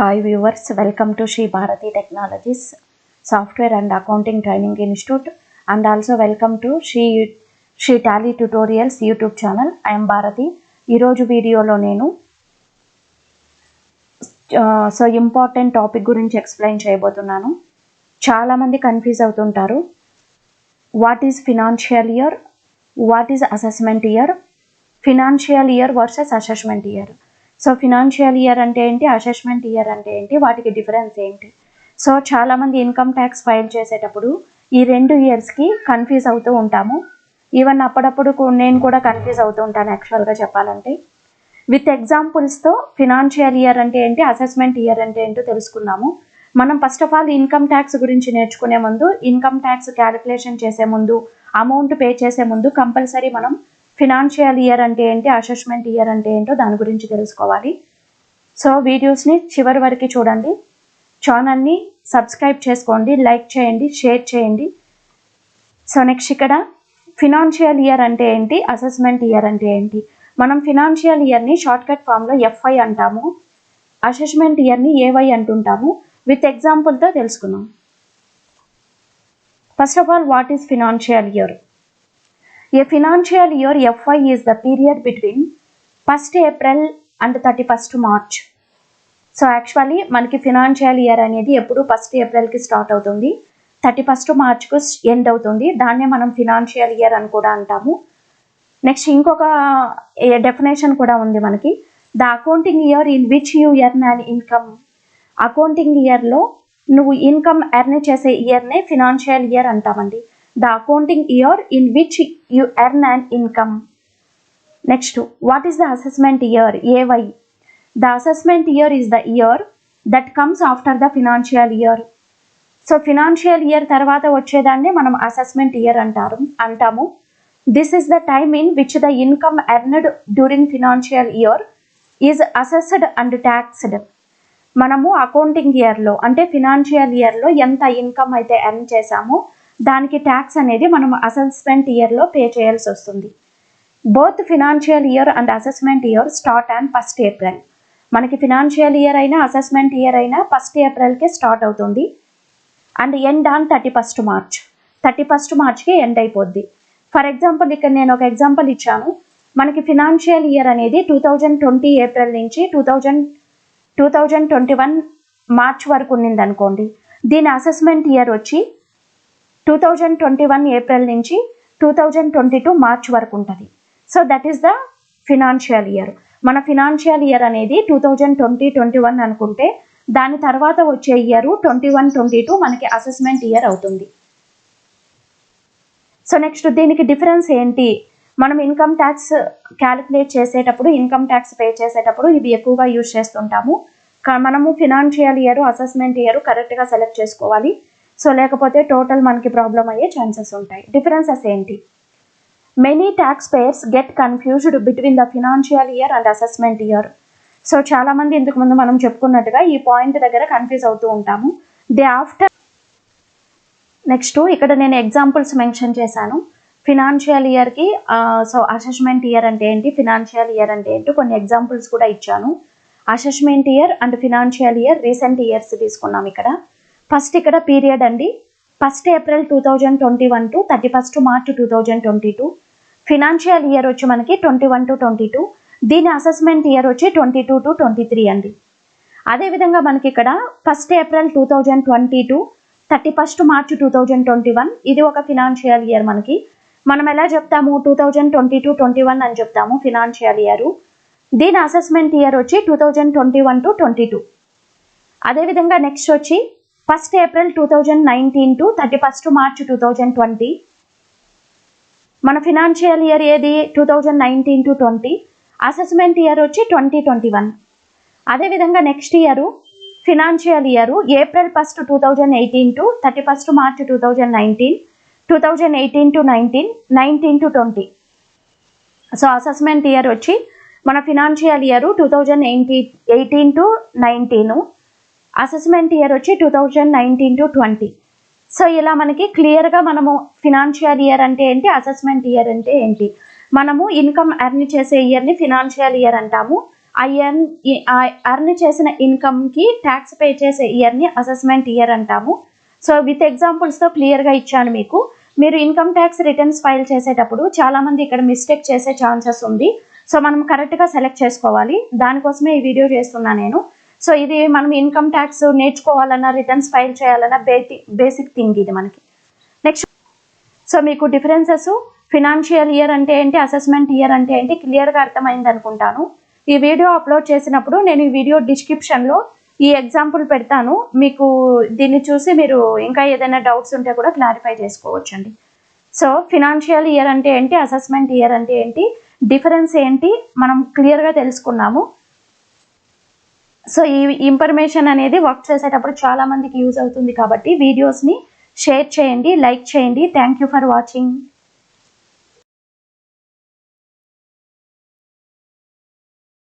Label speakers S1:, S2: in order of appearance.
S1: Hi viewers, welcome to Sri Bharati Technologies Software and Accounting Training Institute, and also welcome to Sri Tally Tutorials YouTube channel. I am Bharati. ఈరోజు వీడియోలో నేను important topic గురించి explain చేయబోతున్నాను. చాలామంది confuse అవుతుంటారు. What is financial year, what is assessment year, financial year versus assessment year. So financial year అంటే ఏంటి, assessment year అంటే ఏంటి, వాటికి డిఫరెన్స్ ఏంటి. సో చాలామంది ఇన్కమ్ ట్యాక్స్ ఫైల్ చేసేటప్పుడు ఈ రెండు ఇయర్స్కి కన్ఫ్యూజ్ అవుతూ ఉంటాము. ఈవెన్ అప్పుడప్పుడు నేను కూడా కన్ఫ్యూజ్ అవుతూ ఉంటాను యాక్చువల్గా చెప్పాలంటే. విత్ ఎగ్జాంపుల్స్తో ఫినాన్షియల్ ఇయర్ అంటే ఏంటి, అసెస్మెంట్ ఇయర్ అంటే ఏంటో తెలుసుకుందాము. మనం first of all income tax గురించి నేర్చుకునే ముందు, ఇన్కమ్ ట్యాక్స్ క్యాలిక్యులేషన్ చేసే ముందు, అమౌంట్ పే చేసే ముందు కంపల్సరీ మనం ఫినాన్షియల్ ఇయర్ అంటే ఏంటి, అసెస్మెంట్ ఇయర్ అంటే ఏంటో దాని గురించి తెలుసుకోవాలి. సో వీడియోస్ని చివరి వరకు చూడండి. ఛానల్ని సబ్స్క్రైబ్ చేసుకోండి, లైక్ చేయండి, షేర్ చేయండి. సో నెక్స్ట్ ఇక్కడ ఫినాన్షియల్ ఇయర్ అంటే ఏంటి, అసెస్మెంట్ ఇయర్ అంటే ఏంటి. మనం ఫినాన్షియల్ ఇయర్ని షార్ట్కట్ ఫామ్లో ఎఫ్ఐ అంటాము, అసెస్మెంట్ ఇయర్ని ఏవై అంటుంటాము. విత్ ఎగ్జాంపుల్తో తెలుసుకుందాం. First of all, what is financial year? A financial year FY is the period between 1st April and 31st March. So actually మనకి financial year అనేది ఎప్పుడు 1st ఏప్రిల్కి start అవుతుంది, 31st మార్చ్కు end అవుతుంది. దాన్నే మనం financial year అని కూడా అంటాము. నెక్స్ట్ ఇంకొక డెఫినేషన్ కూడా ఉంది మనకి. The accounting year in which you earn an income. Accounting ఇయర్లో నువ్వు ఇన్కమ్ ఎర్న్ చేసే ఇయర్నే ఫినాన్షియల్ ఇయర్ అంటామండి. The accounting year in which you earn an income. Next, what is the assessment year? AY. The assessment year is the year that comes after the financial year. So financial year తర్వాత వచ్చేదాన్ని మనం assessment year అంటాము. This is the time in which the income earned during financial year is assessed and taxed. మనము accounting ఇయర్లో అంటే financial ఇయర్లో ఎంత income అయితే ఎర్న్ చేసామో దానికి ట్యాక్స్ అనేది మనం అసెస్మెంట్ ఇయర్లో పే చేయాల్సి వస్తుంది. Both financial year and assessment year start on 1st April. మనకి ఫినాన్షియల్ ఇయర్ అయినా అసెస్మెంట్ ఇయర్ అయినా 1st ఏప్రిల్కే స్టార్ట్ అవుతుంది and end on 31st March. 31st మార్చ్కి ఎండ్ అయిపోద్ది. ఫర్ ఎగ్జాంపుల్ ఇక్కడ నేను ఒక ఎగ్జాంపుల్ ఇచ్చాను. మనకి ఫినాన్షియల్ ఇయర్ అనేది 2020 ఏప్రిల్ నుంచి 2021 మార్చ్ వరకు ఉన్నింది అనుకోండి. దీని అసెస్మెంట్ ఇయర్ వచ్చి 2021 ఏప్రిల్ నుంచి 2022 మార్చ్ వరకు ఉంటుంది. So that is the financial year. మన ఫినాన్షియల్ ఇయర్ అనేది 2020-21 అనుకుంటే దాని తర్వాత వచ్చే ఇయర్ 21-22 మనకి అసెస్మెంట్ ఇయర్ అవుతుంది. సో నెక్స్ట్ దీనికి డిఫరెన్స్ ఏంటి? మనం ఇన్కమ్ ట్యాక్స్ క్యాలిక్యులేట్ చేసేటప్పుడు, ఇన్కమ్ ట్యాక్స్ పే చేసేటప్పుడు ఇవి ఎక్కువగా యూజ్ చేస్తుంటాము. మనము ఫినాన్షియల్ ఇయర్, అసెస్మెంట్ ఇయర్ కరెక్ట్గా సెలెక్ట్ చేసుకోవాలి. సో లేకపోతే టోటల్ మనకి ప్రాబ్లం అయ్యే ఛాన్సెస్ ఉంటాయి. డిఫరెన్సెస్ ఏంటి? Many tax payers get confused between the financial year and assessment year. So చాలామంది ఇంతకు ముందు మనం చెప్పుకున్నట్టుగా ఈ పాయింట్ దగ్గర కన్ఫ్యూజ్ అవుతూ ఉంటాము. దే ఆఫ్టర్ నెక్స్ట్ ఇక్కడ నేను ఎగ్జాంపుల్స్ మెన్షన్ చేశాను ఫినాన్షియల్ ఇయర్కి. సో అసెస్మెంట్ ఇయర్ అంటే ఏంటి, ఫినాన్షియల్ ఇయర్ అంటే ఏంటి, కొన్ని ఎగ్జాంపుల్స్ కూడా ఇచ్చాను. Assessment year and financial year recent years తీసుకున్నాం ఇక్కడ. ఫస్ట్ ఇక్కడ పీరియడ్ అండి, 1st April 2021 to 31st March 2022. Financial year వచ్చి మనకి 21 to 22. దీని అసెస్మెంట్ ఇయర్ వచ్చి 22 to 23 అండి. అదేవిధంగా మనకి ఇక్కడ 1st April 2020 to 31st March 2021 ఇది ఒక ఫినాన్షియల్ ఇయర్ మనకి. మనం ఎలా చెప్తాము, 2020-21 అని చెప్తాము ఫినాన్షియల్ ఇయర్. దీని అసెస్మెంట్ ఇయర్ వచ్చి 2021 to 22. అదేవిధంగా నెక్స్ట్ వచ్చి 1st April 2019 to 31st March 2020. మన ఫినాన్షియల్ ఇయర్ ఏది, 2019 to 20. అసెస్మెంట్ ఇయర్ వచ్చి 2021. అదేవిధంగా next year financial year April 1st 2018 to 31st March 2019, 2018 to 19, 19 to 20. So assessment year వచ్చి మన financial year 2018 to 19, assessment year వచ్చి 2019 to 20. So ఇలా మనకి క్లియర్గా మనము ఫినాన్షియల్ ఇయర్ అంటే ఏంటి, అసెస్మెంట్ ఇయర్ అంటే ఏంటి, మనము ఇన్కమ్ ఎర్న్ చేసే ఇయర్ని ఫినాన్షియల్ ఇయర్ అంటాము, అర్న్ చేసిన ఇన్కమ్కి ట్యాక్స్ పే చేసే ఇయర్ని అసెస్మెంట్ ఇయర్ అంటాము. సో విత్ ఎగ్జాంపుల్స్తో క్లియర్గా ఇచ్చాను మీకు. మీరు ఇన్కమ్ ట్యాక్స్ రిటర్న్స్ ఫైల్ చేసేటప్పుడు చాలామంది ఇక్కడ మిస్టేక్ చేసే ఛాన్సెస్ ఉంది. సో మనం కరెక్ట్గా సెలెక్ట్ చేసుకోవాలి. దానికోసమే ఈ వీడియో చేస్తున్నా నేను. సో ఇది మనం ఇన్కమ్ ట్యాక్స్ నేర్చుకోవాలన్నా, రిటర్న్స్ ఫైల్ చేయాలన్నా బేసిక్ థింగ్ ఇది మనకి. నెక్స్ట్, సో మీకు డిఫరెన్సెస్ ఫినాన్షియల్ ఇయర్ అంటే ఏంటి, అసెస్మెంట్ ఇయర్ అంటే ఏంటి క్లియర్గా అర్థమైంది అనుకుంటాను. ఈ వీడియో అప్లోడ్ చేసినప్పుడు నేను ఈ వీడియో డిస్క్రిప్షన్లో ఈ ఎగ్జాంపుల్ పెడతాను. మీకు దీన్ని చూసి మీరు ఇంకా ఏదైనా డౌట్స్ ఉంటే కూడా క్లారిఫై చేసుకోవచ్చండి. సో ఫినాన్షియల్ ఇయర్ అంటే ఏంటి, అసెస్మెంట్ ఇయర్ అంటే ఏంటి, డిఫరెన్స్ ఏంటి మనం క్లియర్గా తెలుసుకున్నాము. సో ఈ ఇన్ఫర్మేషన్ అనేది వర్క్ చేసేటప్పుడు చాలా మందికి యూజ్ అవుతుంది కాబట్టి వీడియోస్ని షేర్ చేయండి, లైక్ చేయండి. Thank you for watching.